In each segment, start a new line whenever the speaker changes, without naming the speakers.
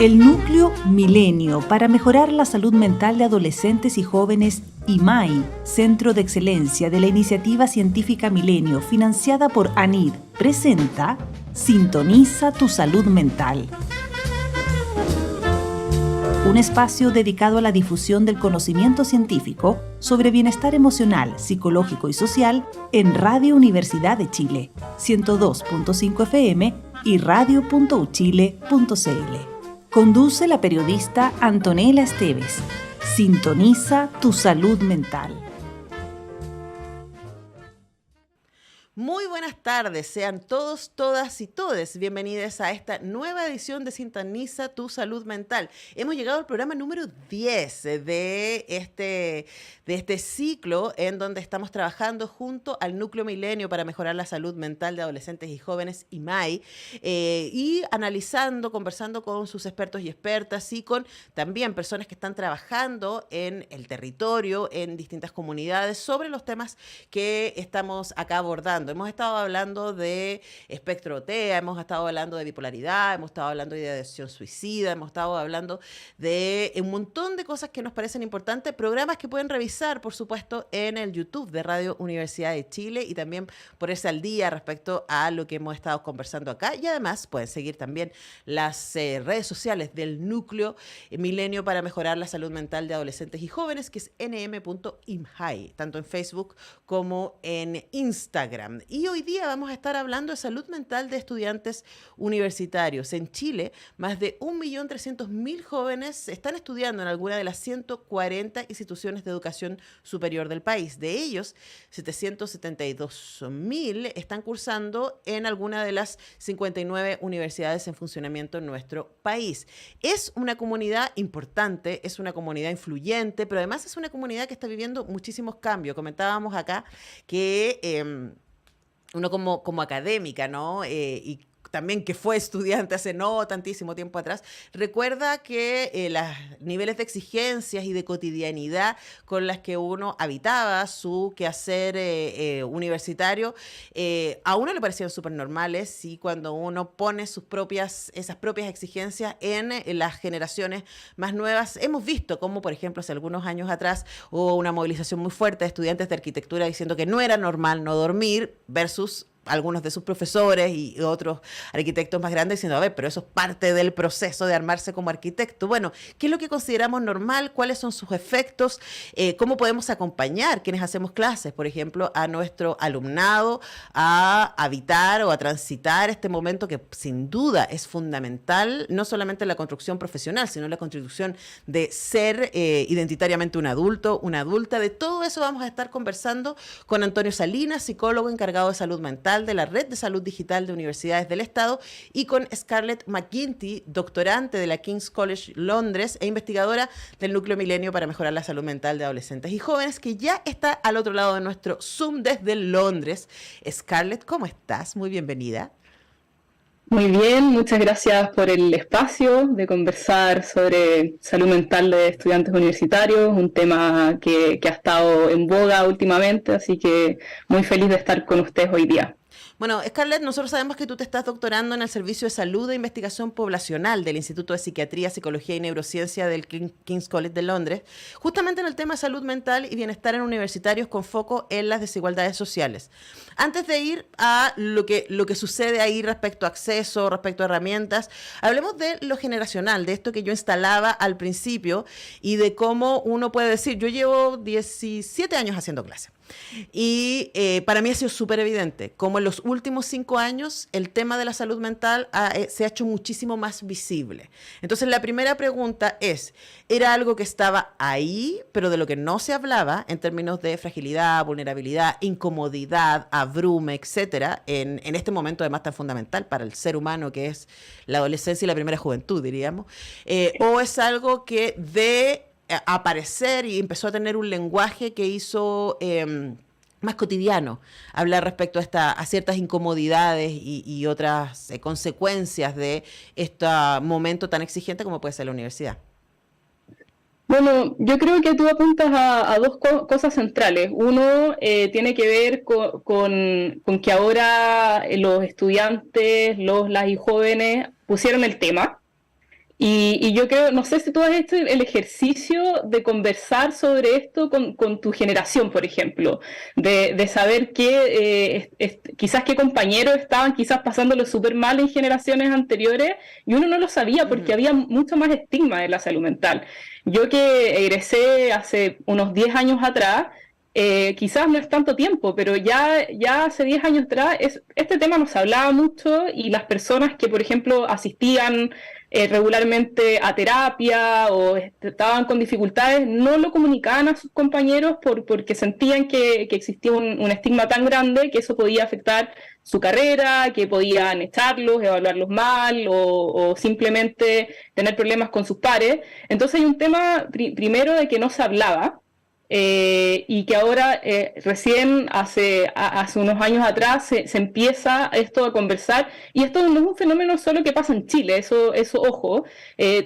El Núcleo Milenio para mejorar la salud mental de adolescentes y jóvenes IMAI, Centro de Excelencia de la Iniciativa Científica Milenio, financiada por ANID, presenta Sintoniza tu salud mental. Un espacio dedicado a la difusión del conocimiento científico sobre bienestar emocional, psicológico y social en Radio Universidad de Chile, 102.5 FM y radio.uchile.cl. Conduce la periodista Antonella Esteves. Sintoniza tu salud mental.
Muy buenas tardes, sean todos, todas y todes bienvenidos a esta nueva edición de Sintoniza tu salud mental. Hemos llegado al programa número 10 de este ciclo en donde estamos trabajando junto al Núcleo Milenio para mejorar la salud mental de adolescentes y jóvenes IMAI y analizando, conversando con sus expertos y expertas y con también personas que están trabajando en el territorio, en distintas comunidades sobre los temas que estamos acá abordando. Hemos estado hablando de espectro TEA, hemos estado hablando de bipolaridad, hemos estado hablando de ideación suicida, hemos estado hablando de un montón de cosas que nos parecen importantes, programas que pueden revisar, por supuesto, en el YouTube de Radio Universidad de Chile y también ponerse al día respecto a lo que hemos estado conversando acá. Y además pueden seguir también las redes sociales del Núcleo Milenio para mejorar la salud mental de adolescentes y jóvenes, que es nm.imhai, tanto en Facebook como en Instagram. Y hoy día vamos a estar hablando de salud mental de estudiantes universitarios. En Chile, más de 1.300.000 jóvenes están estudiando en alguna de las 140 instituciones de educación superior del país. De ellos, 772.000 están cursando en alguna de las 59 universidades en funcionamiento en nuestro país. Es una comunidad importante, es una comunidad influyente, pero además es una comunidad que está viviendo muchísimos cambios. Comentábamos acá que uno como académica, ¿no? Y también que fue estudiante hace no tantísimo tiempo atrás, recuerda que los niveles de exigencias y de cotidianidad con las que uno habitaba su quehacer universitario, a uno le parecían súper normales, y cuando uno pone esas propias exigencias en las generaciones más nuevas, hemos visto cómo, por ejemplo, hace algunos años atrás hubo una movilización muy fuerte de estudiantes de arquitectura diciendo que no era normal no dormir versus algunos de sus profesores y otros arquitectos más grandes diciendo, a ver, pero eso es parte del proceso de armarse como arquitecto. Bueno, ¿qué es lo que consideramos normal? ¿Cuáles son sus efectos? ¿Cómo podemos acompañar quienes hacemos clases, por ejemplo, a nuestro alumnado a habitar o a transitar este momento que sin duda es fundamental, no solamente en la construcción profesional, sino en la construcción de ser identitariamente un adulto, una adulta? De todo eso vamos a estar conversando con Antonio Salinas, psicólogo encargado de salud mental de la Red de Salud Digital de Universidades del Estado, y con Scarlett McGuinty, doctorante de la King's College Londres e investigadora del Núcleo Milenio para mejorar la salud mental de adolescentes y jóvenes, que ya está al otro lado de nuestro Zoom desde Londres. Scarlett, ¿cómo estás? Muy bienvenida.
Muy bien, muchas gracias por el espacio de conversar sobre salud mental de estudiantes universitarios, un tema que ha estado en boga últimamente, así que muy feliz de estar con ustedes hoy día.
Bueno, Scarlett, nosotros sabemos que tú te estás doctorando en el Servicio de Salud e Investigación Poblacional del Instituto de Psiquiatría, Psicología y Neurociencia del King's College de Londres, justamente en el tema de salud mental y bienestar en universitarios con foco en las desigualdades sociales. Antes de ir a lo que sucede ahí respecto a acceso, respecto a herramientas, hablemos de lo generacional, de esto que yo instalaba al principio y de cómo uno puede decir, yo llevo 17 años haciendo clases. Y para mí ha sido súper evidente cómo en los últimos 5 años el tema de la salud mental se ha hecho muchísimo más visible. Entonces la primera pregunta es, ¿era algo que estaba ahí, pero de lo que no se hablaba en términos de fragilidad, vulnerabilidad, incomodidad, abrume, etcétera, en este momento además tan fundamental para el ser humano que es la adolescencia y la primera juventud, diríamos? ¿O es algo que aparecer y empezó a tener un lenguaje que hizo más cotidiano hablar respecto a ciertas incomodidades y otras consecuencias de este momento tan exigente como puede ser la universidad?
Bueno, yo creo que tú apuntas a dos cosas centrales. Uno tiene que ver con que ahora los estudiantes, las y jóvenes pusieron el tema. Y yo creo, no sé si tú has hecho el ejercicio de conversar sobre esto con tu generación, por ejemplo, de saber quizás qué compañeros estaban quizás pasándolo súper mal en generaciones anteriores y uno no lo sabía porque había mucho más estigma de la salud mental. Yo que egresé hace unos 10 años atrás, quizás no es tanto tiempo, pero ya hace 10 años atrás este tema no se hablaba mucho y las personas que, por ejemplo, asistían regularmente a terapia o estaban con dificultades, no lo comunicaban a sus compañeros porque sentían que existía un estigma tan grande que eso podía afectar su carrera, que podían echarlos, evaluarlos mal o simplemente tener problemas con sus pares. Entonces hay un tema primero de que no se hablaba, y que ahora recién hace unos años atrás se empieza esto a conversar, y esto no es un fenómeno solo que pasa en Chile, eso ojo,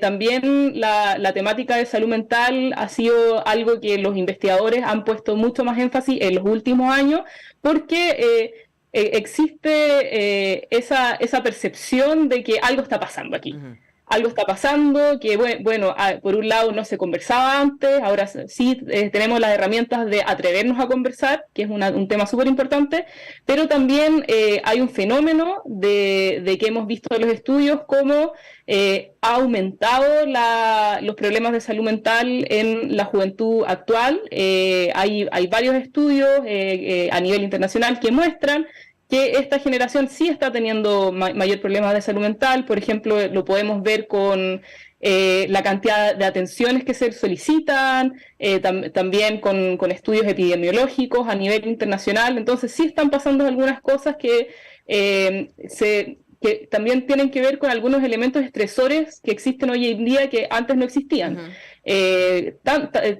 también la temática de salud mental ha sido algo que los investigadores han puesto mucho más énfasis en los últimos años, porque existe esa percepción de que algo está pasando aquí. Uh-huh. Algo está pasando, que bueno, por un lado no se conversaba antes, ahora sí tenemos las herramientas de atrevernos a conversar, que es un tema súper importante, pero también hay un fenómeno de que hemos visto en los estudios cómo ha aumentado los problemas de salud mental en la juventud actual. Hay varios estudios a nivel internacional que muestran que esta generación sí está teniendo mayor problema de salud mental. Por ejemplo, lo podemos ver con la cantidad de atenciones que se solicitan, también con estudios epidemiológicos a nivel internacional. Entonces sí están pasando algunas cosas que también tienen que ver con algunos elementos estresores que existen hoy en día que antes no existían. Uh-huh.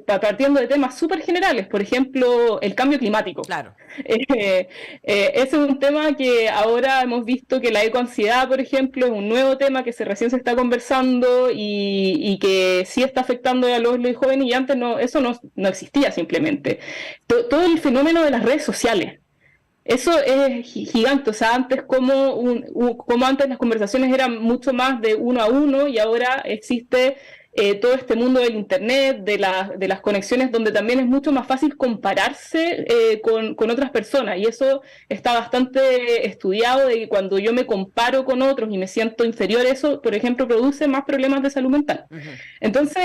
Partiendo de temas súper generales, por ejemplo, el cambio climático.
Claro.
Ese es un tema que ahora hemos visto que la ecoansiedad, por ejemplo, es un nuevo tema que recién se está conversando y que sí está afectando a los jóvenes, y antes eso no existía simplemente. Todo el fenómeno de las redes sociales. Eso es gigante, o sea, antes como antes las conversaciones eran mucho más de uno a uno, y ahora existe todo este mundo del internet, de las conexiones, donde también es mucho más fácil compararse con otras personas, y eso está bastante estudiado, de que cuando yo me comparo con otros y me siento inferior, eso, por ejemplo, produce más problemas de salud mental. Uh-huh. Entonces,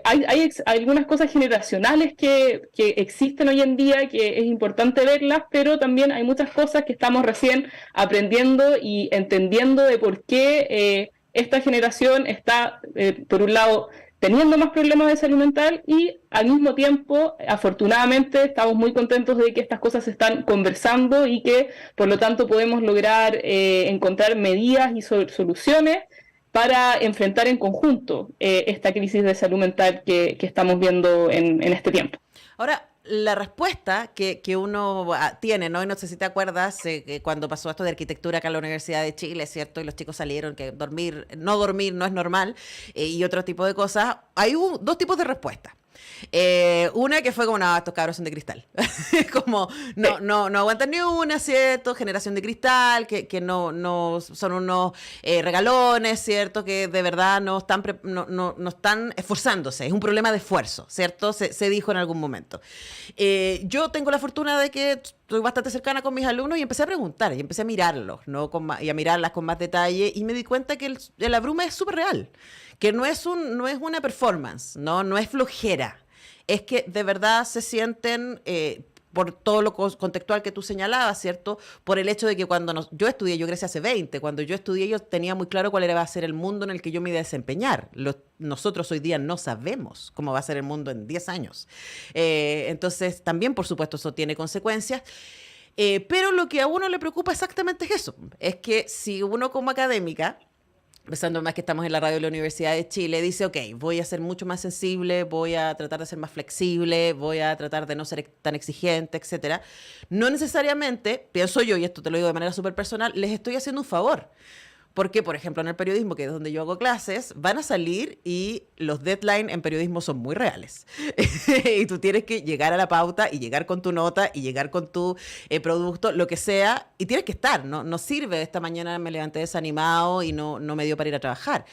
hay algunas cosas generacionales que existen hoy en día, que es importante verlas, pero también hay muchas cosas que estamos recién aprendiendo y entendiendo de por qué esta generación está, por un lado, teniendo más problemas de salud mental, y al mismo tiempo, afortunadamente, estamos muy contentos de que estas cosas se están conversando y que, por lo tanto, podemos lograr encontrar medidas y soluciones para enfrentar en conjunto esta crisis de salud mental que estamos viendo en este tiempo.
Ahora, la respuesta que uno tiene, ¿no? Y no sé si te acuerdas cuando pasó esto de arquitectura acá en la Universidad de Chile, ¿cierto? Y los chicos salieron que no dormir no es normal, y otro tipo de cosas. Hay dos tipos de respuesta. Una que fue como, no, estos cabros son de cristal. Como, no aguantan ni una, ¿cierto? Generación de cristal, que no son unos regalones, ¿cierto? Que de verdad no están esforzándose. Es un problema de esfuerzo, ¿cierto? Se dijo en algún momento. Yo tengo la fortuna de que estoy bastante cercana con mis alumnos, y empecé a preguntar, y empecé a mirarlos, ¿no? Y a mirarlas con más detalle, y me di cuenta que la bruma es súper real, que no es una performance, no es flojera. Es que de verdad se sienten, por todo lo contextual que tú señalabas, ¿cierto? Por el hecho de que cuando yo estudié, yo crecí hace 20, cuando yo estudié yo tenía muy claro cuál iba a ser el mundo en el que yo me iba a desempeñar. Nosotros hoy día no sabemos cómo va a ser el mundo en 10 años. Entonces, también, por supuesto, eso tiene consecuencias. Pero lo que a uno le preocupa exactamente es eso. Es que si uno como académica, pensando más que estamos en la radio de la Universidad de Chile, dice, ok, voy a ser mucho más sensible, voy a tratar de ser más flexible, voy a tratar de no ser tan exigente, etcétera. No necesariamente, pienso yo, y esto te lo digo de manera súper personal, les estoy haciendo un favor. Porque, por ejemplo, en el periodismo, que es donde yo hago clases, van a salir y los deadlines en periodismo son muy reales. Y tú tienes que llegar a la pauta y llegar con tu nota y llegar con tu producto, lo que sea, y tienes que estar. No sirve, esta mañana me levanté desanimado y no me dio para ir a trabajar.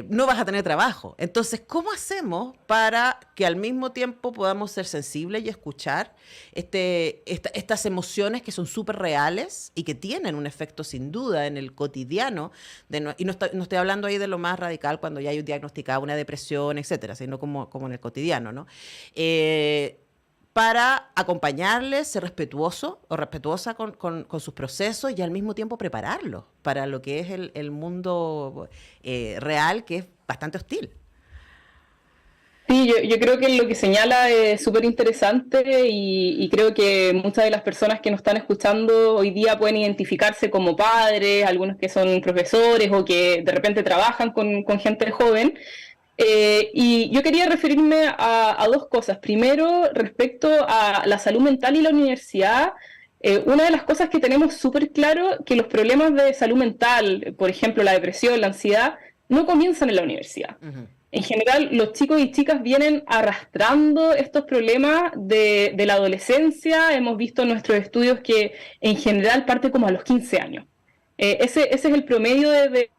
No vas a tener trabajo. Entonces, ¿cómo hacemos para que al mismo tiempo podamos ser sensibles y escuchar estas emociones que son súper reales y que tienen un efecto sin duda en el cotidiano? Y no estoy hablando ahí de lo más radical cuando ya hay diagnosticada una depresión, etcétera, sino como en el cotidiano, ¿no? Para acompañarles, ser respetuoso o respetuosa con sus procesos y al mismo tiempo prepararlos para lo que es el mundo real, que es bastante hostil.
Sí, yo creo que lo que señala es súper interesante y creo que muchas de las personas que nos están escuchando hoy día pueden identificarse como padres, algunos que son profesores o que de repente trabajan con gente joven. Y yo quería referirme a dos cosas. Primero, respecto a la salud mental y la universidad, una de las cosas que tenemos súper claro que los problemas de salud mental, por ejemplo, la depresión, la ansiedad, no comienzan en la universidad. Uh-huh. En general, los chicos y chicas vienen arrastrando estos problemas de la adolescencia. Hemos visto en nuestros estudios que en general parte como a los 15 años. Ese es el promedio de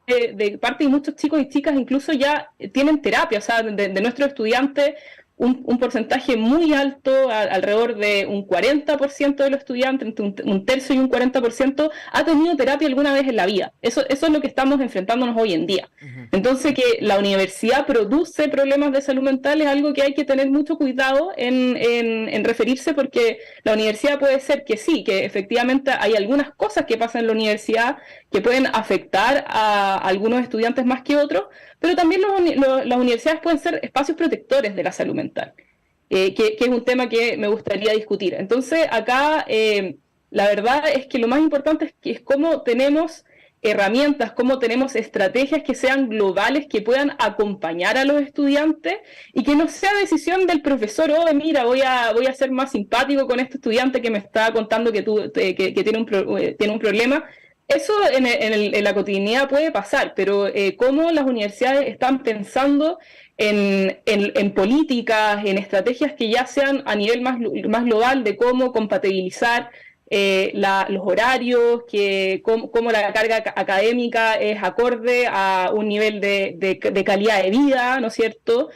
parte de muchos chicos y chicas, incluso ya tienen terapia. O sea, de nuestros estudiantes, un porcentaje muy alto, alrededor de un 40% de los estudiantes, entre un tercio y un 40%, ha tenido terapia alguna vez en la vida. Eso es lo que estamos enfrentándonos hoy en día. Uh-huh. Entonces, que la universidad produce problemas de salud mental es algo que hay que tener mucho cuidado en referirse, porque la universidad puede ser que sí, que efectivamente hay algunas cosas que pasan en la universidad que pueden afectar a algunos estudiantes más que otros, pero también las universidades pueden ser espacios protectores de la salud mental, que es un tema que me gustaría discutir. Entonces, acá la verdad es que lo más importante es cómo tenemos herramientas, cómo tenemos estrategias que sean globales, que puedan acompañar a los estudiantes y que no sea decisión del profesor, mira, voy a ser más simpático con este estudiante que me está contando que tiene un problema. Eso en la cotidianidad puede pasar, pero cómo las universidades están pensando en políticas, en estrategias que ya sean a nivel más global de cómo compatibilizar los horarios, cómo la carga académica es acorde a un nivel de calidad de vida, ¿no es cierto?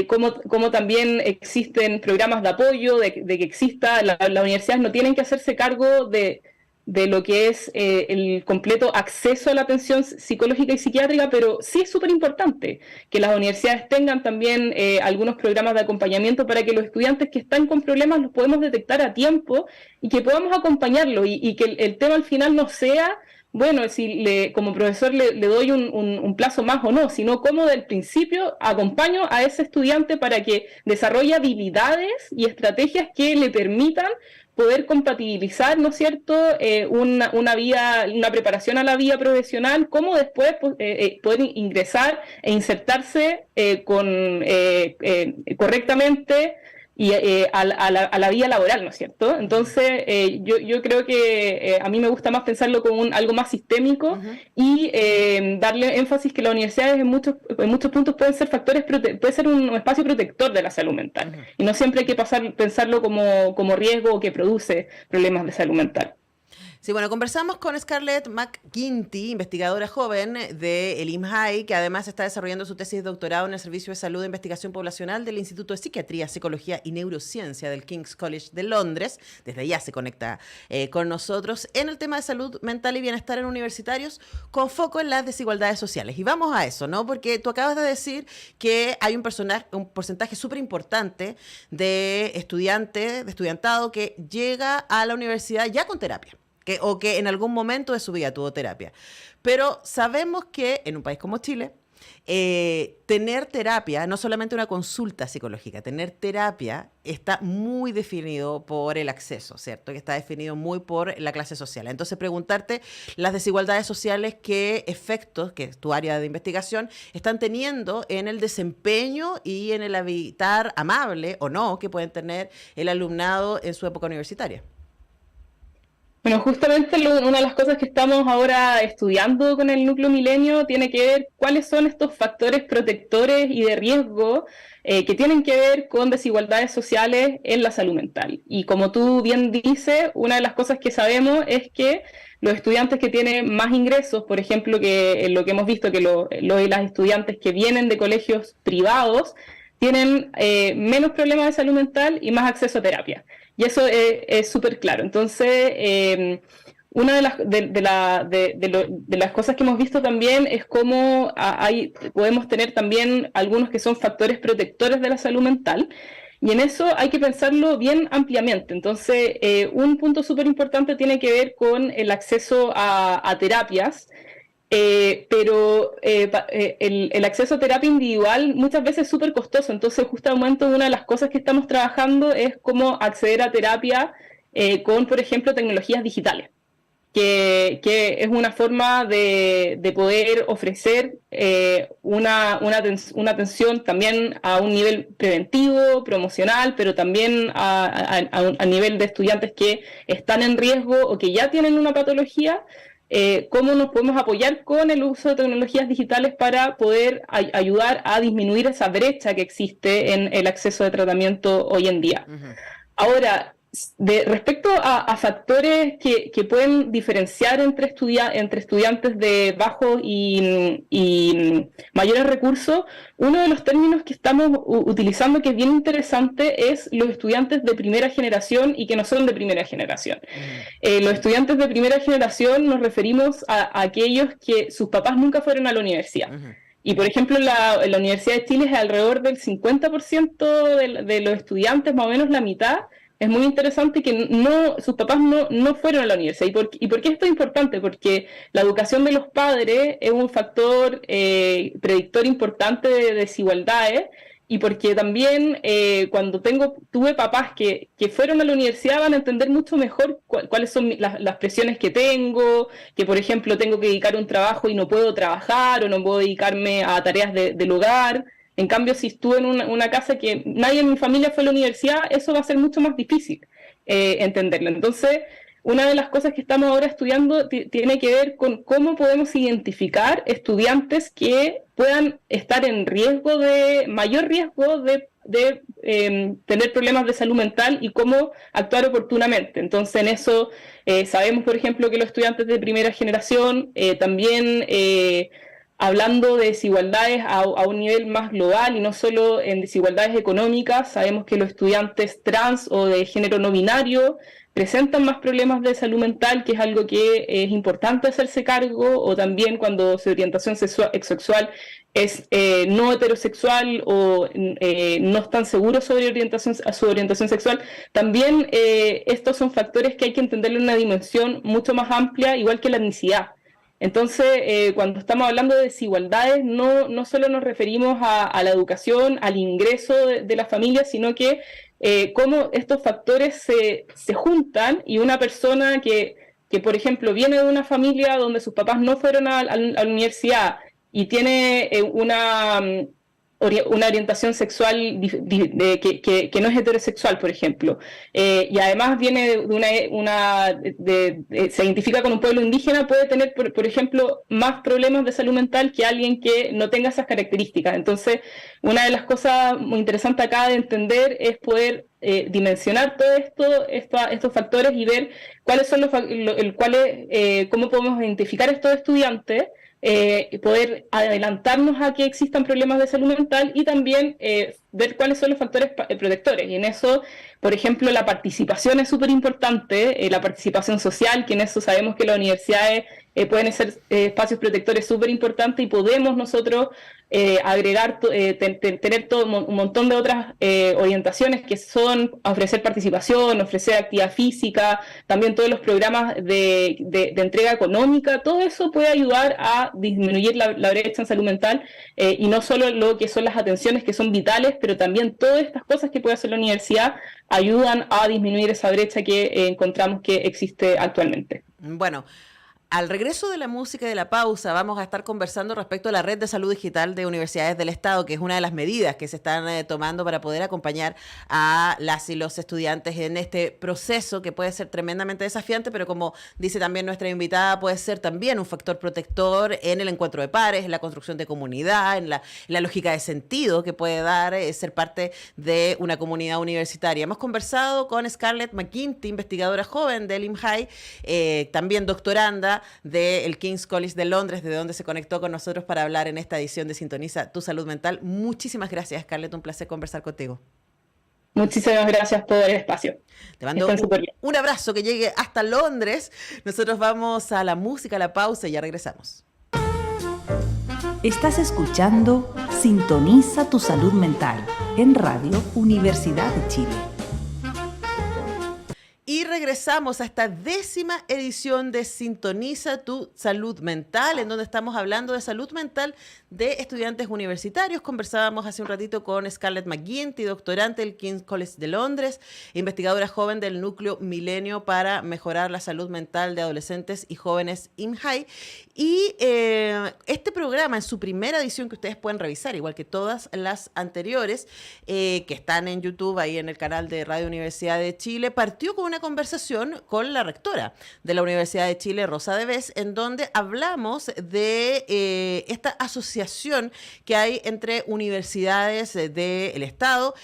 Cómo también existen programas de apoyo, de que exista, las universidades no tienen que hacerse cargo de lo que es el completo acceso a la atención psicológica y psiquiátrica, pero sí es súper importante que las universidades tengan también algunos programas de acompañamiento para que los estudiantes que están con problemas los podemos detectar a tiempo y que podamos acompañarlos y que el tema al final no sea, bueno, si como profesor le doy un plazo más o no, sino cómo del principio acompaño a ese estudiante para que desarrolle habilidades y estrategias que le permitan poder compatibilizar, ¿no es cierto?, una preparación a la vida profesional, cómo después poder ingresar e insertarse correctamente y a la vida laboral, ¿no es cierto? Entonces, yo creo que a mí me gusta más pensarlo como algo más sistémico. Uh-huh. Y darle énfasis que las universidades en muchos puntos pueden ser puede ser un espacio protector de la salud mental. Uh-huh. Y no siempre hay que pensarlo como riesgo o que produce problemas de salud mental.
Sí, bueno, conversamos con Scarlett McGuinty, investigadora joven del IMHAI, que además está desarrollando su tesis de doctorado en el Servicio de Salud e Investigación Poblacional del Instituto de Psiquiatría, Psicología y Neurociencia del King's College de Londres. Desde allá se conecta con nosotros en el tema de salud mental y bienestar en universitarios, con foco en las desigualdades sociales. Y vamos a eso, ¿no? Porque tú acabas de decir que hay un porcentaje súper importante de estudiantado que llega a la universidad ya con terapia. O que en algún momento de su vida tuvo terapia. Pero sabemos que en un país como Chile, tener terapia, no solamente una consulta psicológica, tener terapia está muy definido por el acceso, ¿cierto? Que está definido muy por la clase social. Entonces, preguntarte las desigualdades sociales, qué efectos, que es tu área de investigación, están teniendo en el desempeño y en el habitar amable o no que pueden tener el alumnado en su época universitaria.
Bueno, justamente una de las cosas que estamos ahora estudiando con el Núcleo Milenio tiene que ver cuáles son estos factores protectores y de riesgo que tienen que ver con desigualdades sociales en la salud mental. Y como tú bien dices, una de las cosas que sabemos es que los estudiantes que tienen más ingresos, por ejemplo, que lo que hemos visto, que los y las estudiantes que vienen de colegios privados, tienen menos problemas de salud mental y más acceso a terapia. Y eso es súper claro. Entonces, una de las cosas que hemos visto también es cómo podemos tener también algunos que son factores protectores de la salud mental. Y en eso hay que pensarlo bien ampliamente. Entonces, un punto súper importante tiene que ver con el acceso a terapias. Pero el acceso a terapia individual muchas veces es súper costoso, entonces justamente una de las cosas que estamos trabajando es cómo acceder a terapia con, por ejemplo, tecnologías digitales, que es una forma de poder ofrecer una atención también a un nivel preventivo, promocional, pero también a nivel de estudiantes que están en riesgo o que ya tienen una patología. Cómo nos podemos apoyar con el uso de tecnologías digitales para poder ayudar a disminuir esa brecha que existe en el acceso de tratamiento hoy en día. Uh-huh. Ahora, respecto a factores que pueden diferenciar entre estudiantes de bajos y mayores recursos, uno de los términos que estamos utilizando que es bien interesante es los estudiantes de primera generación y que no son de primera generación. Los estudiantes de primera generación nos referimos a aquellos que sus papás nunca fueron a la universidad. Y, por ejemplo, en la Universidad de Chile es alrededor del 50% de los estudiantes, más o menos la mitad. Es muy interesante que sus papás no fueron a la universidad. ¿Y por qué esto es importante? Porque la educación de los padres es un factor predictor importante de desigualdades, y porque también cuando tuve papás que fueron a la universidad van a entender mucho mejor cuáles son las presiones que tengo, que por ejemplo tengo que dedicar un trabajo y no puedo trabajar o no puedo dedicarme a tareas del hogar. En cambio, si estuve en una casa que nadie en mi familia fue a la universidad, eso va a ser mucho más difícil entenderlo. Entonces, una de las cosas que estamos ahora estudiando tiene que ver con cómo podemos identificar estudiantes que puedan estar en mayor riesgo de tener problemas de salud mental y cómo actuar oportunamente. Entonces, en eso sabemos, por ejemplo, que los estudiantes de primera generación también... hablando de desigualdades a un nivel más global y no solo en desigualdades económicas, sabemos que los estudiantes trans o de género no binario presentan más problemas de salud mental, que es algo que es importante hacerse cargo, o también cuando su orientación sexual es no heterosexual o no están seguros sobre su orientación sexual. También estos son factores que hay que entenderlo en una dimensión mucho más amplia, igual que la etnicidad. Entonces, cuando estamos hablando de desigualdades, no solo nos referimos a la educación, al ingreso de la familia, sino que cómo estos factores se juntan y una persona que, por ejemplo, viene de una familia donde sus papás no fueron a la universidad y tiene una orientación sexual que no es heterosexual, por ejemplo, y además viene se identifica con un pueblo indígena, puede tener, por ejemplo, más problemas de salud mental que alguien que no tenga esas características. Entonces, una de las cosas muy interesantes acá de entender es poder dimensionar todo estos factores y ver cuáles son cómo podemos identificar estos estudiantes, poder adelantarnos a que existan problemas de salud mental y también ver cuáles son los factores protectores. Y en eso, por ejemplo, la participación es súper importante, la participación social, que en eso sabemos que las universidades pueden ser espacios protectores súper importantes y podemos nosotros agregar, tener todo un montón de otras orientaciones que son ofrecer participación, ofrecer actividad física, también todos los programas de entrega económica. Todo eso puede ayudar a disminuir la brecha en salud mental, y no solo lo que son las atenciones que son vitales, pero también todas estas cosas que puede hacer la universidad ayudan a disminuir esa brecha que encontramos que existe actualmente.
Bueno, Al regreso de la música y de la pausa, vamos a estar conversando respecto a la Red de Salud Digital de Universidades del Estado, que es una de las medidas que se están tomando para poder acompañar a las y los estudiantes en este proceso que puede ser tremendamente desafiante, pero como dice también nuestra invitada, puede ser también un factor protector en el encuentro de pares, en la construcción de comunidad, en la lógica de sentido que puede dar ser parte de una comunidad universitaria. Hemos conversado con Scarlett McGuinty, investigadora joven del IMHAI, también doctoranda del King's College de Londres, de donde se conectó con nosotros para hablar en esta edición de Sintoniza tu Salud Mental. Muchísimas gracias, Scarlett, un placer conversar contigo.
Muchísimas gracias por el espacio.
Te mando un abrazo que llegue hasta Londres. Nosotros vamos a la música, a la pausa y ya regresamos.
Estás escuchando Sintoniza tu Salud Mental en Radio Universidad de Chile.
Y regresamos a esta 10ª edición de Sintoniza tu Salud Mental, en donde estamos hablando de salud mental de estudiantes universitarios. Conversábamos hace un ratito con Scarlett McGuinty, doctorante del King's College de Londres, investigadora joven del Núcleo Milenio para mejorar la salud mental de adolescentes y jóvenes IMHAI. Y este programa, en su primera edición, que ustedes pueden revisar, igual que todas las anteriores, que están en YouTube, ahí en el canal de Radio Universidad de Chile, partió con una conversación con la rectora de la Universidad de Chile, Rosa Devés, en donde hablamos de esta asociación que hay entre universidades del Estado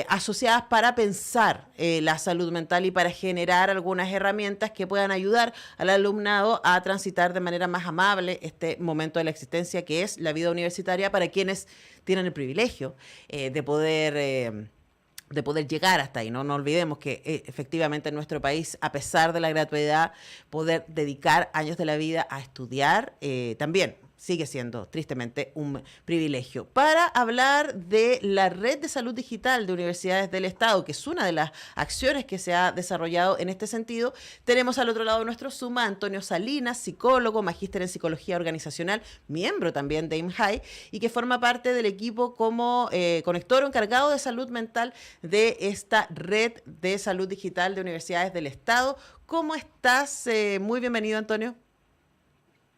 asociadas para pensar la salud mental y para generar algunas herramientas que puedan ayudar al alumnado a transitar de manera más amable este momento de la existencia que es la vida universitaria para quienes tienen el privilegio de poder llegar hasta ahí, ¿no? No olvidemos que efectivamente en nuestro país, a pesar de la gratuidad, poder dedicar años de la vida a estudiar también sigue siendo tristemente un privilegio. Para hablar de la Red de Salud Digital de Universidades del Estado, que es una de las acciones que se ha desarrollado en este sentido, tenemos al otro lado de nuestro Zoom a Antonio Salinas, psicólogo, magíster en psicología organizacional, miembro también de IMHAI y que forma parte del equipo como conector o encargado de salud mental de esta Red de Salud Digital de Universidades del Estado. ¿Cómo estás? Muy bienvenido, Antonio.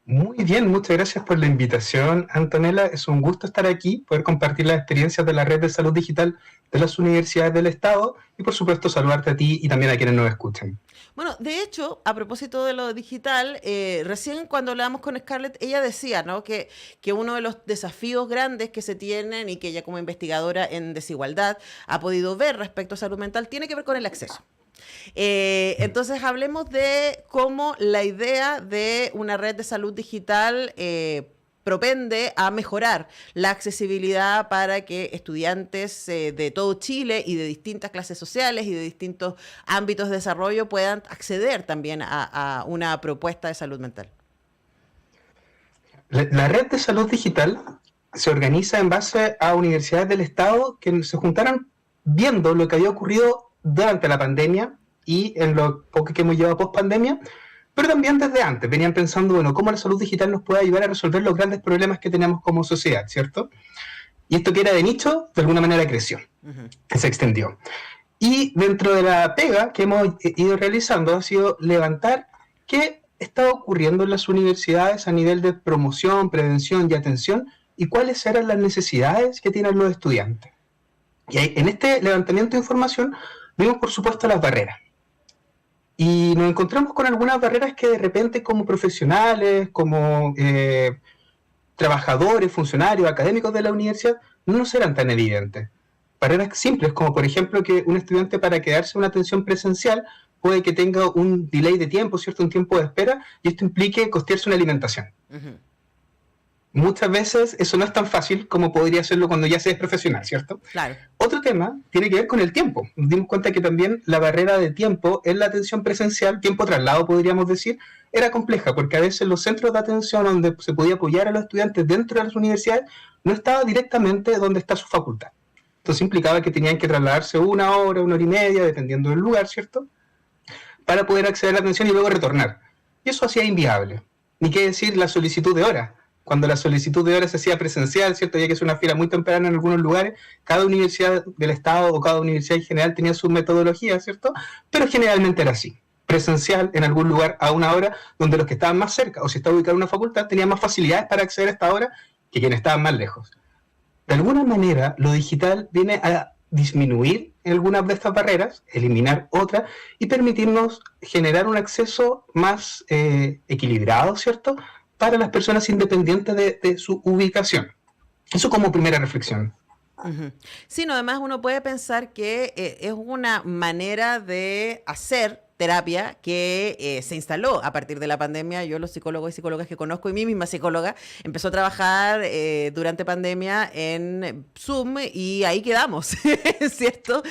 Muy bien, muchas gracias por la invitación, Antonella. Es un gusto estar aquí, poder compartir las experiencias de la Red de Salud Digital de las Universidades del Estado y, por supuesto, saludarte a ti y también a quienes nos escuchan.
Bueno, de hecho, a propósito de lo digital, recién cuando hablábamos con Scarlett, ella decía, ¿no?, que uno de los desafíos grandes que se tienen y que ella como investigadora en desigualdad ha podido ver respecto a salud mental tiene que ver con el acceso. Entonces hablemos de cómo la idea de una red de salud digital propende a mejorar la accesibilidad para que estudiantes de todo Chile y de distintas clases sociales y de distintos ámbitos de desarrollo puedan acceder también a una propuesta de salud mental.
La red de salud digital se organiza en base a universidades del Estado que se juntaron viendo lo que había ocurrido durante la pandemia y en lo poco que hemos llevado post-pandemia, pero también desde antes. Venían pensando, bueno, cómo la salud digital nos puede ayudar a resolver los grandes problemas que tenemos como sociedad, ¿cierto? Y esto que era de nicho, de alguna manera creció, se extendió. Y dentro de la pega que hemos ido realizando ha sido levantar qué está ocurriendo en las universidades a nivel de promoción, prevención y atención y cuáles eran las necesidades que tienen los estudiantes. Y ahí, en este levantamiento de información vimos, por supuesto, las barreras. Y nos encontramos con algunas barreras que de repente como profesionales, como trabajadores, funcionarios, académicos de la universidad, no nos eran tan evidentes. Barreras simples, como por ejemplo que un estudiante para quedarse en una atención presencial puede que tenga un delay de tiempo, ¿cierto?, un tiempo de espera, y esto implique costearse una alimentación. Muchas veces eso no es tan fácil como podría serlo cuando ya se es profesional, ¿cierto?
Claro.
Otro tema tiene que ver con el tiempo. Nos dimos cuenta que también la barrera de tiempo en la atención presencial, tiempo traslado podríamos decir, era compleja, porque a veces los centros de atención donde se podía apoyar a los estudiantes dentro de las universidades no estaba directamente donde está su facultad. Entonces implicaba que tenían que trasladarse 1 hora, 1 hora y media, dependiendo del lugar, ¿cierto?, para poder acceder a la atención y luego retornar. Y eso hacía inviable. Ni qué decir la solicitud de hora. Cuando la solicitud de horas se hacía presencial, ¿cierto?, ya que es una fila muy temprana en algunos lugares, cada universidad del Estado o cada universidad en general tenía su metodología, ¿cierto?, pero generalmente era así. presencial en algún lugar a una hora donde los que estaban más cerca, o si está ubicado en una facultad, tenían más facilidades para acceder a esta hora que quienes estaban más lejos. De alguna manera, lo digital viene a disminuir algunas de estas barreras, eliminar otras y permitirnos generar un acceso más equilibrado, ¿cierto?, para las personas independientes de su ubicación. Eso como primera reflexión.
Ujú. Sí, no, además uno puede pensar que es una manera de hacer terapia que se instaló a partir de la pandemia. Yo, los psicólogos y psicólogas que conozco, y mi misma psicóloga, empezó a trabajar durante pandemia en Zoom y ahí quedamos, ¿cierto?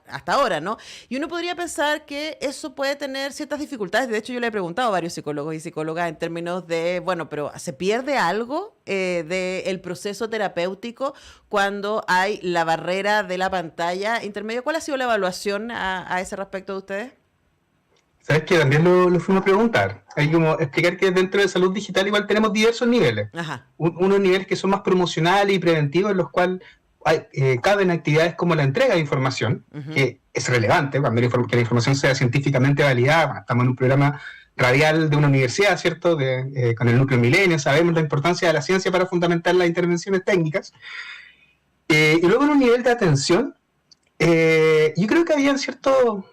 Hasta ahora, ¿no? Y uno podría pensar que eso puede tener ciertas dificultades. De hecho, yo le he preguntado a varios psicólogos y psicólogas en términos de, bueno, pero ¿se pierde algo del proceso terapéutico cuando hay la barrera de la pantalla intermedio? ¿Cuál ha sido la evaluación a ese respecto de ustedes?
Sabes que también lo fuimos a preguntar. Hay como explicar que dentro de salud digital igual tenemos diversos niveles.
Ajá.
Unos niveles que son más promocionales y preventivos, en los cuales caben actividades como la entrega de información, que es relevante, cuando que la información sea científicamente validada. Estamos en un programa radial de una universidad, ¿cierto?, con el núcleo Milenio, sabemos la importancia de la ciencia para fundamentar las intervenciones técnicas. Y luego en un nivel de atención, yo creo que había cierto,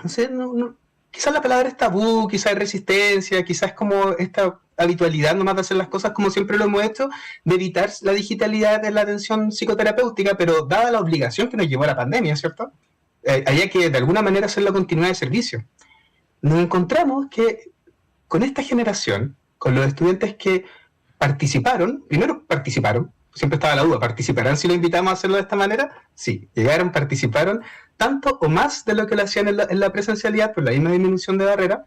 no sé, quizás la palabra es tabú, quizás es resistencia, quizás como esta habitualidad nomás de hacer las cosas como siempre lo hemos hecho, de evitar la digitalidad de la atención psicoterapéutica, pero dada la obligación que nos llevó a la pandemia, ¿cierto?, había que de alguna manera hacer la continuidad de servicio. Nos encontramos que con esta generación, con los estudiantes que primero participaron, siempre estaba la duda, ¿participarán si lo invitamos a hacerlo de esta manera? Sí, llegaron, participaron, tanto o más de lo que lo hacían en la presencialidad, por la misma disminución de barrera.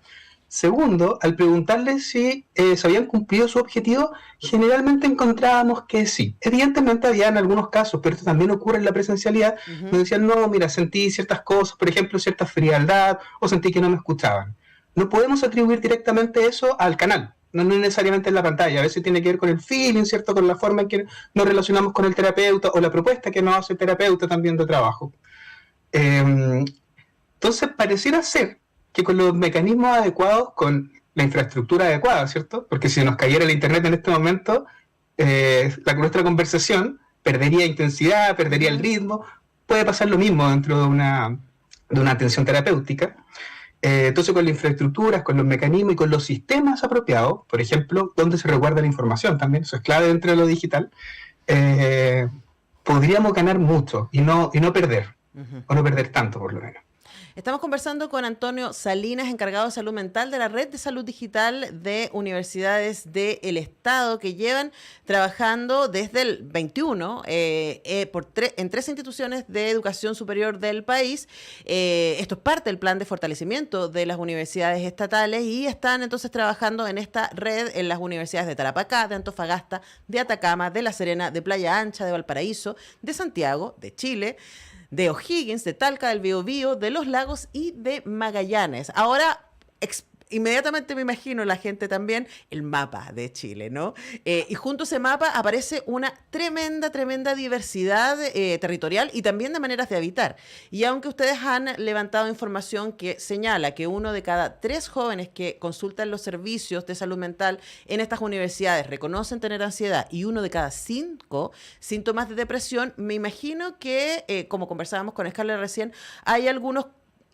Segundo, al preguntarles si se habían cumplido su objetivo, generalmente encontrábamos que sí. Evidentemente había en algunos casos, pero esto también ocurre en la presencialidad, nos decían, no, mira, sentí ciertas cosas, por ejemplo, cierta frialdad, o sentí que no me escuchaban. No podemos atribuir directamente eso al canal, no necesariamente en la pantalla, a veces tiene que ver con el feeling, ¿cierto?, con la forma en que nos relacionamos con el terapeuta, o la propuesta que nos hace el terapeuta también de trabajo. Entonces, pareciera ser que con los mecanismos adecuados, con la infraestructura adecuada, ¿cierto? Porque si nos cayera el internet en este momento, nuestra conversación perdería intensidad, perdería el ritmo. Puede pasar lo mismo dentro de una atención terapéutica. Entonces, con las infraestructuras, con los mecanismos y con los sistemas apropiados, por ejemplo, donde se resguarda la información también, eso es clave dentro de lo digital, podríamos ganar mucho y no perder, o no perder tanto por lo menos.
Estamos conversando con Antonio Salinas, encargado de salud mental de la Red de Salud Digital de Universidades del Estado, que llevan trabajando desde el 21 en 3 instituciones de educación superior del país. Esto es parte del plan de fortalecimiento de las universidades estatales y están entonces trabajando en esta red en las universidades de Tarapacá, de Antofagasta, de Atacama, de La Serena, de Playa Ancha, de Valparaíso, de Santiago, de Chile, de O'Higgins, de Talca, del Biobío, de Los Lagos y de Magallanes. Ahora, inmediatamente me imagino la gente también el mapa de Chile, ¿no? Y junto a ese mapa aparece una tremenda diversidad territorial y también de maneras de habitar. Y aunque ustedes han levantado información que señala que 1 de cada 3 jóvenes que consultan los servicios de salud mental en estas universidades reconocen tener ansiedad y 1 de cada 5 síntomas de depresión, me imagino que, como conversábamos con Scarlett recién, hay algunas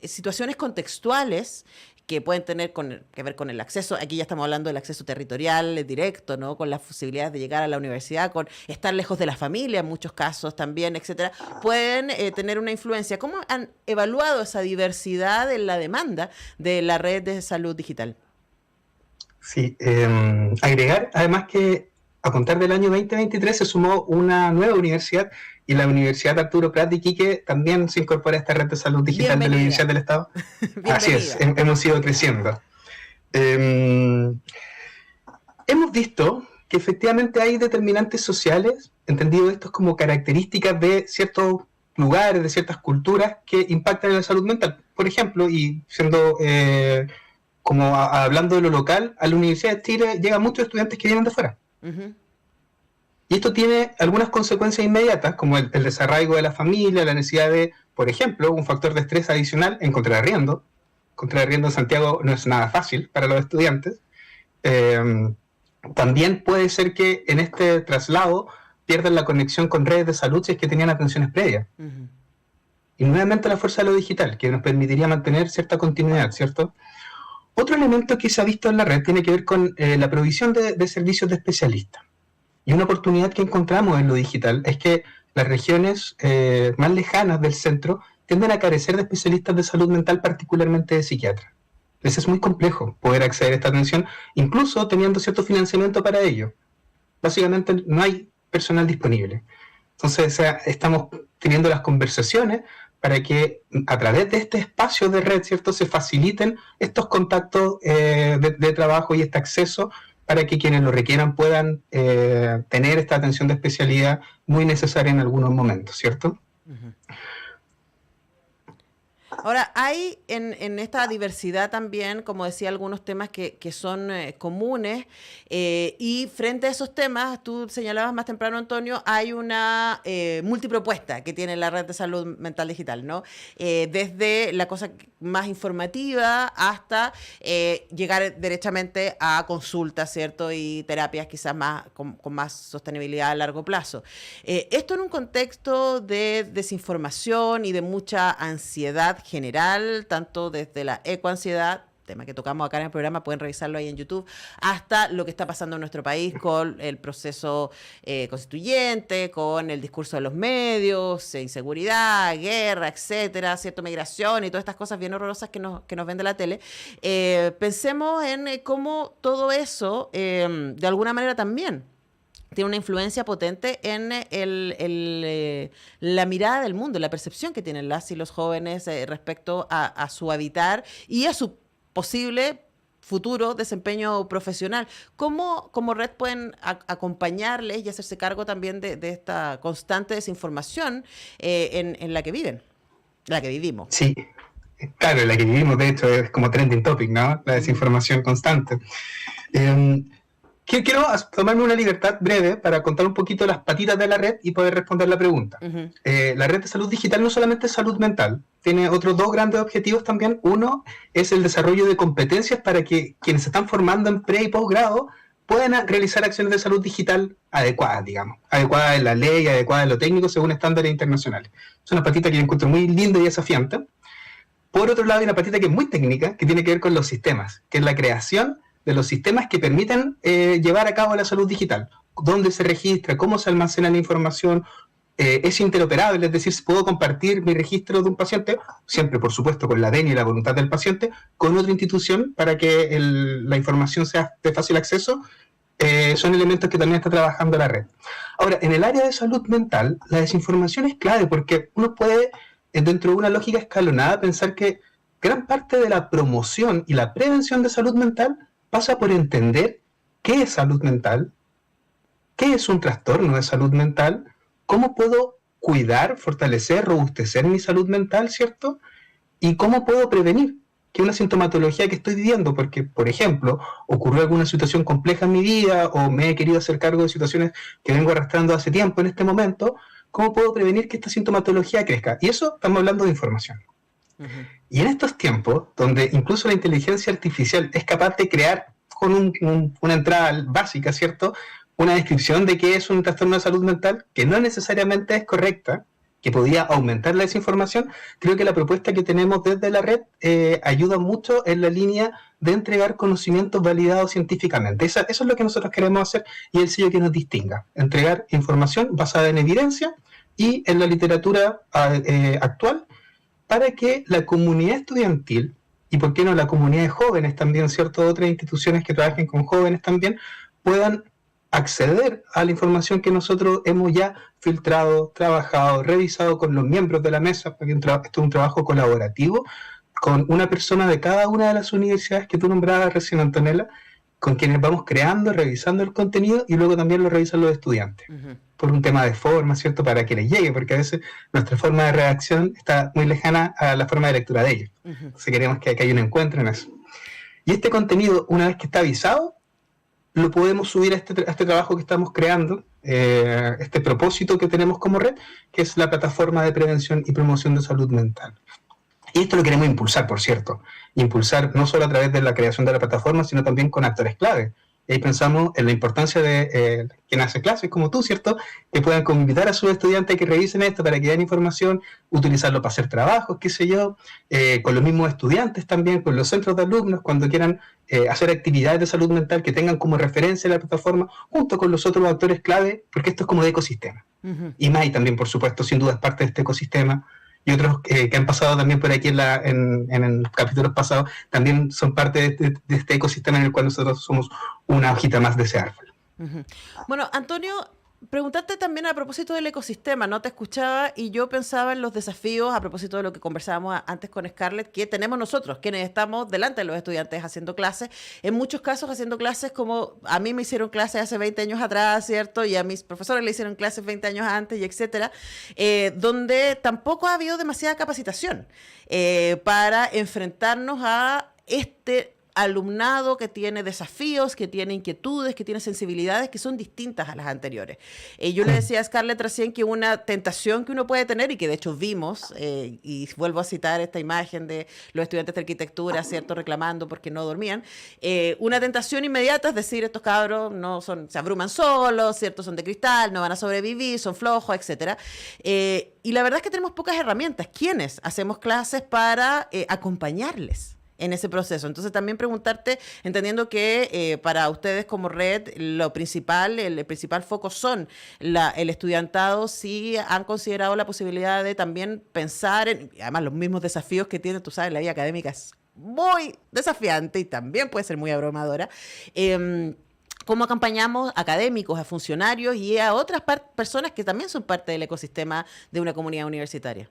situaciones contextuales que pueden tener que ver con el acceso. Aquí ya estamos hablando del acceso territorial directo, ¿no?, con las posibilidades de llegar a la universidad, con estar lejos de la familia en muchos casos también, etcétera, pueden tener una influencia. ¿Cómo han evaluado esa diversidad en la demanda de la red de salud digital?
Sí, agregar además que a contar del año 2023 se sumó una nueva universidad, y la Universidad Arturo Prat de Iquique también se incorpora a esta red de salud digital de la Universidad del Estado. Así es, hemos ido creciendo. Hemos visto que efectivamente hay determinantes sociales, entendido esto como características de ciertos lugares, de ciertas culturas que impactan en la salud mental. Por ejemplo, y siendo como hablando de lo local, a la Universidad de Chile llegan muchos estudiantes que vienen de fuera. Y esto tiene algunas consecuencias inmediatas, como el desarraigo de la familia, la necesidad de por ejemplo, un factor de estrés adicional, encontrar arriendo. Encontrar arriendo en Santiago no es nada fácil para los estudiantes. También puede ser que en este traslado pierdan la conexión con redes de salud si es que tenían atenciones previas. Uh-huh. Y nuevamente la fuerza de lo digital, que nos permitiría mantener cierta continuidad, ¿cierto? Otro elemento que se ha visto en la red tiene que ver con la provisión de servicios de especialistas. Y una oportunidad que encontramos en lo digital es que las regiones más lejanas del centro tienden a carecer de especialistas de salud mental, particularmente de psiquiatras. Entonces es muy complejo poder acceder a esta atención, incluso teniendo cierto financiamiento para ello. Básicamente no hay personal disponible. Entonces estamos teniendo las conversaciones para que a través de este espacio de red, ¿cierto?, se faciliten estos contactos de trabajo y este acceso para que quienes lo requieran puedan tener esta atención de especialidad muy necesaria en algunos momentos, ¿cierto? Uh-huh.
Ahora, hay en esta diversidad también, como decía, algunos temas que son comunes y frente a esos temas, tú señalabas más temprano, Antonio, hay una multipropuesta que tiene la Red de Salud Mental Digital, ¿no? Desde la cosa más informativa hasta llegar derechamente a consultas, ¿cierto? Y terapias quizás más con más sostenibilidad a largo plazo. Esto en un contexto de desinformación y de mucha ansiedad general, tanto desde la ecoansiedad, tema que tocamos acá en el programa, pueden revisarlo ahí en YouTube, hasta lo que está pasando en nuestro país con el proceso constituyente, con el discurso de los medios, inseguridad, guerra, etcétera, cierto, migración y todas estas cosas bien horrorosas que nos vende la tele. Pensemos en cómo todo eso, de alguna manera también, tiene una influencia potente en la mirada del mundo, la percepción que tienen las y los jóvenes respecto a su habitar y a su posible futuro desempeño profesional. ¿Cómo como red pueden acompañarles y hacerse cargo también de esta constante desinformación en la que viven, la que vivimos?
Sí, claro, en la que vivimos, de hecho, es como trending topic, ¿no? La desinformación constante. Quiero tomarme una libertad breve para contar un poquito las patitas de la red y poder responder la pregunta. Uh-huh. La red de salud digital no solamente es salud mental, tiene otros dos grandes objetivos también. Uno es el desarrollo de competencias para que quienes se están formando en pre y posgrado puedan realizar acciones de salud digital adecuadas, digamos, adecuadas en la ley, adecuadas en lo técnico, según estándares internacionales. Es una patita que yo encuentro muy linda y desafiante. Por otro lado, hay una patita que es muy técnica, que tiene que ver con los sistemas, que es la creación de los sistemas que permiten llevar a cabo la salud digital. Dónde se registra, cómo se almacena la información, es interoperable, es decir, puedo compartir mi registro de un paciente, siempre por supuesto con la venia y la voluntad del paciente, con otra institución para que la información sea de fácil acceso. Son elementos que también está trabajando la red. Ahora, en el área de salud mental, la desinformación es clave porque uno puede, dentro de una lógica escalonada, pensar que gran parte de la promoción y la prevención de salud mental pasa por entender qué es salud mental, qué es un trastorno de salud mental, cómo puedo cuidar, fortalecer, robustecer mi salud mental, ¿cierto? Y cómo puedo prevenir que una sintomatología que estoy viviendo, porque, por ejemplo, ocurrió alguna situación compleja en mi vida o me he querido hacer cargo de situaciones que vengo arrastrando hace tiempo en este momento, ¿cómo puedo prevenir que esta sintomatología crezca? Y eso estamos hablando de información. Uh-huh. Y en estos tiempos, donde incluso la inteligencia artificial es capaz de crear con una entrada básica, ¿cierto?, una descripción de qué es un trastorno de salud mental, que no necesariamente es correcta, que podría aumentar la desinformación, creo que la propuesta que tenemos desde la red ayuda mucho en la línea de entregar conocimientos validados científicamente. Eso es lo que nosotros queremos hacer y el sello que nos distinga, entregar información basada en evidencia y en la literatura actual, para que la comunidad estudiantil, y por qué no la comunidad de jóvenes también, ¿cierto?, otras instituciones que trabajen con jóvenes también, puedan acceder a la información que nosotros hemos ya filtrado, trabajado, revisado con los miembros de la mesa, porque esto es un trabajo colaborativo con una persona de cada una de las universidades que tú nombrabas recién, Antonella, con quienes vamos creando, revisando el contenido y luego también lo revisan los estudiantes. Uh-huh. Por un tema de forma, ¿cierto?, para que les llegue, porque a veces nuestra forma de redacción está muy lejana a la forma de lectura de ellos. Uh-huh. Entonces queremos que haya un encuentro en eso. Y este contenido, una vez que está avisado, lo podemos subir a este trabajo que estamos creando, este propósito que tenemos como red, que es la plataforma de prevención y promoción de salud mental. Y esto lo queremos impulsar, por cierto, impulsar no solo a través de la creación de la plataforma, sino también con actores clave. Y ahí pensamos en la importancia de quien hace clases como tú, ¿cierto? Que puedan invitar a sus estudiantes a que revisen esto para que den información, utilizarlo para hacer trabajos, qué sé yo, con los mismos estudiantes también, con los centros de alumnos, cuando quieran hacer actividades de salud mental que tengan como referencia la plataforma, junto con los otros actores clave, porque esto es como de ecosistema. Y MAI también, por supuesto, sin duda es parte de este ecosistema. Y otros que han pasado también por aquí en capítulos pasados, también son parte de este ecosistema en el cual nosotros somos una hojita más de ese árbol.
Bueno, Antonio, preguntarte también a propósito del ecosistema, ¿no? Te escuchaba y yo pensaba en los desafíos, a propósito de lo que conversábamos antes con Scarlett, que tenemos nosotros, quienes estamos delante de los estudiantes haciendo clases, en muchos casos haciendo clases como a mí me hicieron clases hace 20 años atrás, ¿cierto? Y a mis profesores le hicieron clases 20 años antes, y etcétera, donde tampoco ha habido demasiada capacitación para enfrentarnos a este alumnado que tiene desafíos, que tiene inquietudes, que tiene sensibilidades que son distintas a las anteriores. Yo le decía a Scarlett recién que una tentación que uno puede tener, y que de hecho vimos, y vuelvo a citar esta imagen de los estudiantes de arquitectura, ¿cierto?, reclamando porque no dormían, una tentación inmediata es decir, estos cabros no son, se abruman solos, ¿cierto?, son de cristal, no van a sobrevivir, son flojos, etcétera. Y la verdad es que tenemos pocas herramientas. ¿Quiénes hacemos clases para acompañarles en ese proceso? Entonces también preguntarte, entendiendo que para ustedes como red lo principal, el principal foco son el estudiantado, si han considerado la posibilidad de también pensar en, además los mismos desafíos que tiene, tú sabes, la vida académica es muy desafiante y también puede ser muy abrumadora. ¿Cómo acompañamos a académicos, a funcionarios y a otras personas que también son parte del ecosistema de una comunidad universitaria?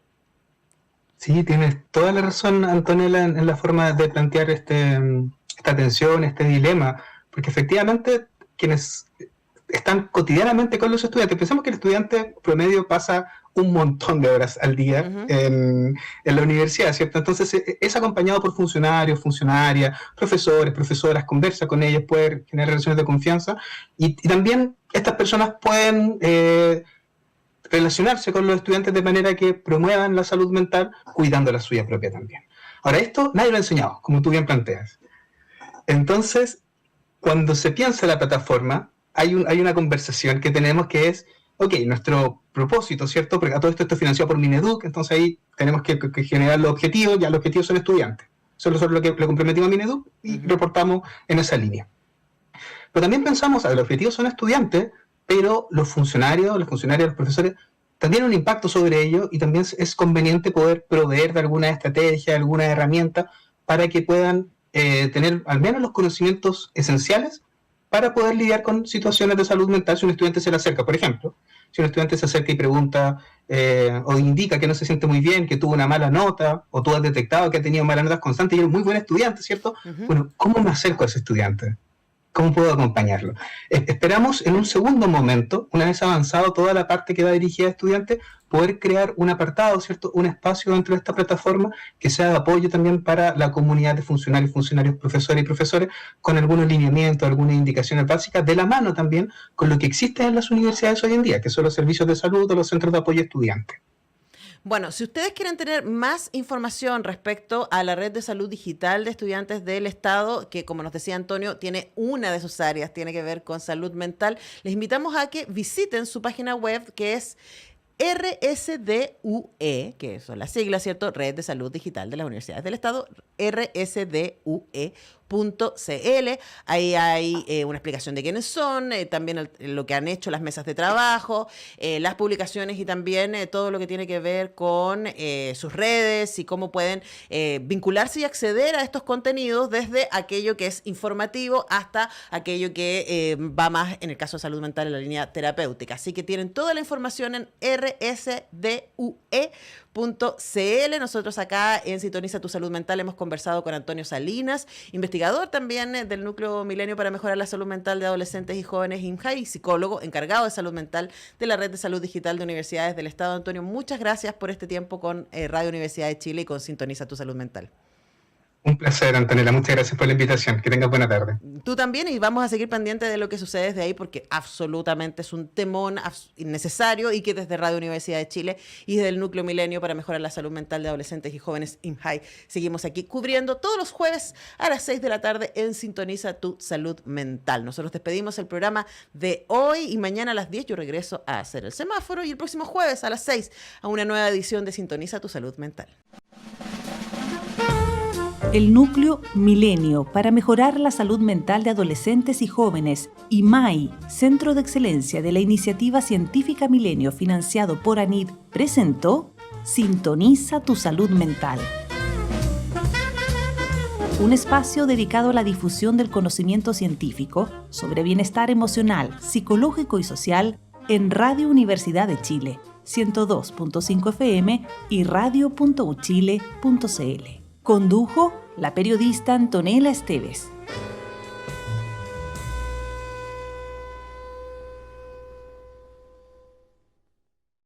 Sí, tienes toda la razón, Antonella, en la forma de plantear esta tensión, este dilema, porque efectivamente quienes están cotidianamente con los estudiantes, pensamos que el estudiante promedio pasa un montón de horas al día en la universidad, ¿cierto? Entonces es acompañado por funcionarios, funcionarias, profesores, profesoras, conversa con ellos, puede generar relaciones de confianza y también estas personas pueden relacionarse con los estudiantes de manera que promuevan la salud mental, cuidando la suya propia también. Ahora, esto nadie lo ha enseñado, como tú bien planteas. Entonces, cuando se piensa en la plataforma, hay una conversación que tenemos que es, ok, nuestro propósito, ¿cierto? Porque a todo esto es financiado por Mineduc, entonces ahí tenemos que generar los objetivos, ya los objetivos son estudiantes. Solo lo que le comprometimos a Mineduc y reportamos en esa línea. Pero también pensamos, los objetivos son estudiantes, pero los funcionarios, los profesores, también tienen un impacto sobre ellos y también es conveniente poder proveer de alguna estrategia, alguna herramienta para que puedan tener al menos los conocimientos esenciales para poder lidiar con situaciones de salud mental si un estudiante se le acerca. Por ejemplo, si un estudiante se acerca y pregunta o indica que no se siente muy bien, que tuvo una mala nota, o tú has detectado que ha tenido malas notas constantes y es un muy buen estudiante, ¿cierto? Bueno, ¿cómo me acerco a ese estudiante? ¿Cómo puedo acompañarlo? Esperamos en un segundo momento, una vez avanzado toda la parte que va dirigida a estudiantes, poder crear un apartado, ¿cierto? Un espacio dentro de esta plataforma que sea de apoyo también para la comunidad de funcionarios, profesores y profesores, con algunos lineamientos, algunas indicaciones básicas, de la mano también con lo que existe en las universidades hoy en día, que son los servicios de salud o los centros de apoyo a estudiantes.
Bueno, si ustedes quieren tener más información respecto a la red de salud digital de estudiantes del Estado, que como nos decía Antonio, tiene una de sus áreas, tiene que ver con salud mental, les invitamos a que visiten su página web, que es RSDUE, que son las siglas, ¿cierto? Red de Salud Digital de las Universidades del Estado, rsdue.cl. Ahí hay una explicación de quiénes son, también lo que han hecho, las mesas de trabajo, las publicaciones y también todo lo que tiene que ver con sus redes y cómo pueden vincularse y acceder a estos contenidos desde aquello que es informativo hasta aquello que va más, en el caso de salud mental, en la línea terapéutica. Así que tienen toda la información en rsdue.cl. Nosotros acá en Sintoniza tu Salud Mental hemos conversado con Antonio Salinas, investigador también del Núcleo Milenio para Mejorar la Salud Mental de Adolescentes y Jóvenes INJAI, y psicólogo encargado de salud mental de la Red de Salud Digital de Universidades del Estado. Antonio, muchas gracias por este tiempo con Radio Universidad de Chile y con Sintoniza tu Salud Mental.
Un placer, Antonella. Muchas gracias por la invitación. Que tengas buena tarde.
Tú también, y vamos a seguir pendientes de lo que sucede desde ahí, porque absolutamente es un temón innecesario y que desde Radio Universidad de Chile y desde el Núcleo Milenio para mejorar la salud mental de adolescentes y jóvenes IMHAI seguimos aquí cubriendo todos los jueves a las 6 de la tarde en Sintoniza tu Salud Mental. Nosotros despedimos el programa de hoy y mañana a las 10 yo regreso a hacer el semáforo y el próximo jueves a las 6 a una nueva edición de Sintoniza tu Salud Mental.
El Núcleo Milenio para mejorar la salud mental de adolescentes y jóvenes, IMHAI, Centro de Excelencia de la Iniciativa Científica Milenio financiado por ANID, presentó Sintoniza tu Salud Mental. Un espacio dedicado a la difusión del conocimiento científico sobre bienestar emocional, psicológico y social en Radio Universidad de Chile, 102.5 FM y radio.uchile.cl. Condujo la periodista Antonella Esteves.